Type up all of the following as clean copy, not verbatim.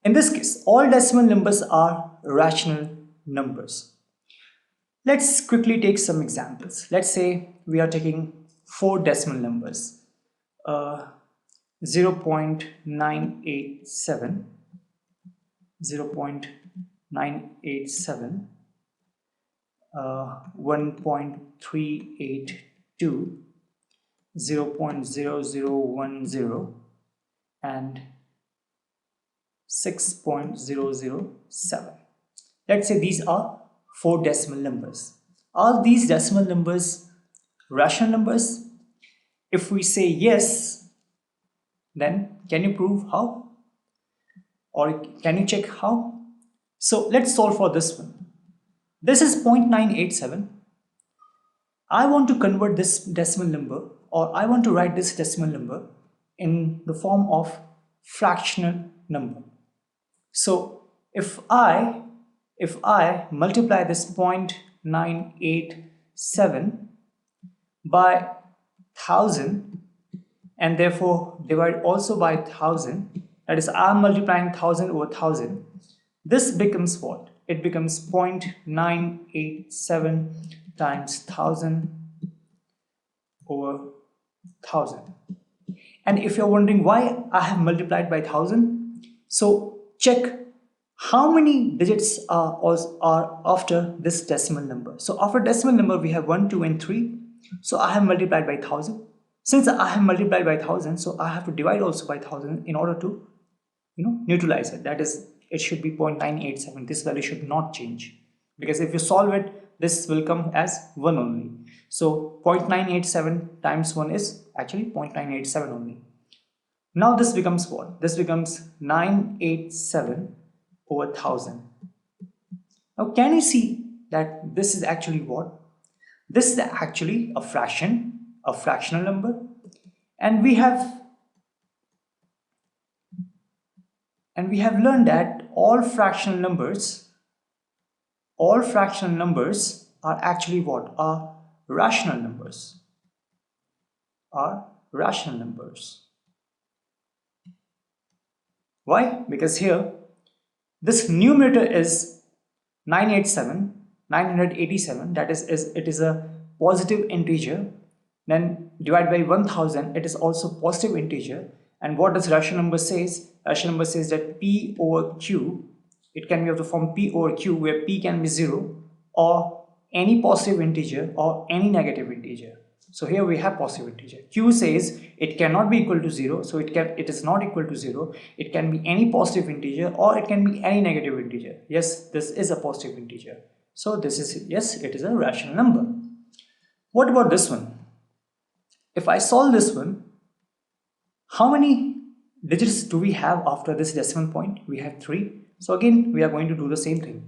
In this case, all decimal numbers are rational numbers. Let's quickly take some examples. Let's say we are taking four decimal numbers, uh, 0.987, 0.987, 1.382, 0.0010, and 6.007. Let's say these are four decimal numbers. Are these decimal numbers rational numbers? If we say yes, then can you prove how? Or can you check how? So let's solve for this one. This is 0.987. I want to convert this decimal number, or I want to write this decimal number in the form of fractional number. So if I multiply this 0.987 by 1000 and therefore divide also by 1000, that is, I'm multiplying 1000 over 1000, this becomes what? It becomes 0.987 times 1000 over 1000. And if you're wondering why I have multiplied by 1000, so check how many digits are after this decimal number. So after decimal number we have 1, 2 and 3. So I have multiplied by 1000. Since I have multiplied by 1000, so I have to divide also by 1000 in order to neutralize it. That is, it should be 0.987. This value should not change, because if you solve it, this will come as 1 only. So 0.987 times 1 is actually 0.987 only. Now this becomes what? This becomes 987 over 1000. Now can you see that this is actually what? This is actually a fraction, a fractional number, and we have learned that all fractional numbers are actually what? Are rational numbers. Are rational numbers. Why? Because here this numerator is 987, that is it is a positive integer. Then divide by 1000, it is also positive integer. And what does rational number says? Rational number says that p over q, it can be of the form p over q, where p can be 0 or any positive integer or any negative integer. So here we have positive integer. Q says it cannot be equal to 0, so it is not equal to 0. It can be any positive integer or it can be any negative integer. Yes, this is a positive integer. So this is, yes, it is a rational number. What about this one? If I solve this one, how many digits do we have after this decimal point? We have 3. So again, we are going to do the same thing.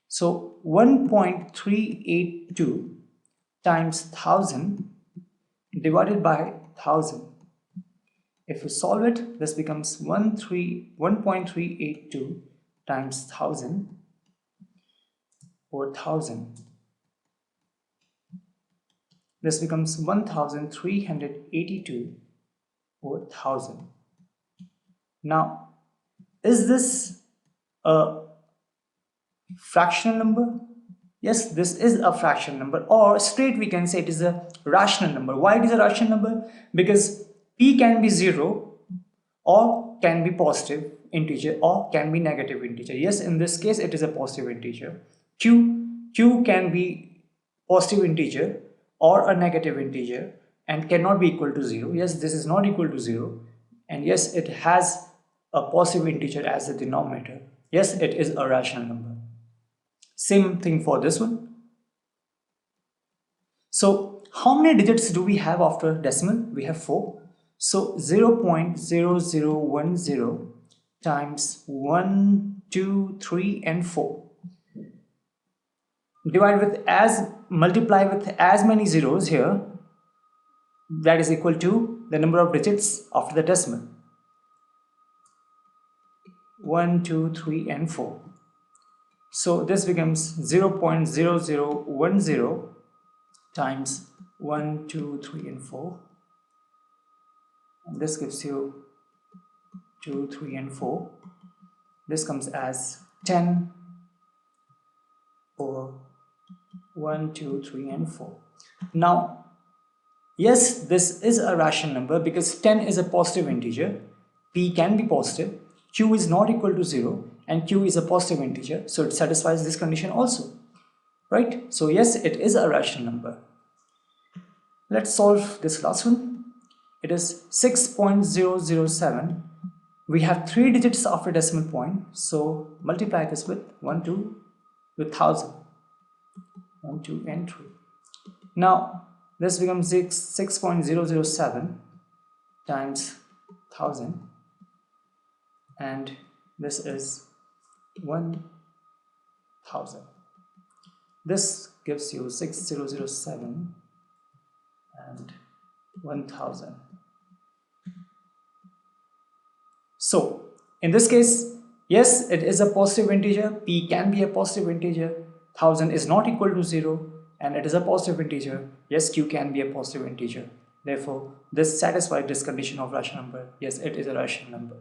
So 1.382 times 1000 divided by 1000. If we solve it, this becomes 1.382 times 1000 over 1000. This becomes 1382 over 1000. Now, is this a fractional number? Yes, this is a fractional number, or straight we can say it is a rational number. Why it is a rational number? Because p can be 0 or can be positive integer or can be negative integer. Yes, in this case it is a positive integer. Q can be positive integer or a negative integer and cannot be equal to 0. Yes, this is not equal to 0, and yes, it has a positive integer as the denominator. Yes, it is a rational number. Same thing for this one. So how many digits do we have after decimal? We have 4. So 0.0010 times 1, 2, 3 and 4. Multiply with as many zeros here, that is equal to the number of digits after the decimal. 1, 2, 3 and 4. So this becomes 0.0010 times 1, 2, 3 and 4, and this gives you 2, 3 and 4. this comes as 10 over 1, 2, 3 and 4. Now yes, this is a rational number because 10 is a positive integer, p can be positive, q is not equal to 0 and q is a positive integer, so it satisfies this condition also, right? So yes, it is a rational number. Let's solve this last one. It is 6.007. We have 3 digits after decimal point, so multiply this with 1, 2, with 1000. 1, 2 and 3. Now this becomes 6.007 times 1000 and this is 1000. This gives you 6007 and 1000. So in this case, yes, it is a positive integer, p can be a positive integer, 1000 is not equal to 0 and it is a positive integer, yes, q can be a positive integer. Therefore, this satisfies this condition of rational number. Yes, it is a rational number.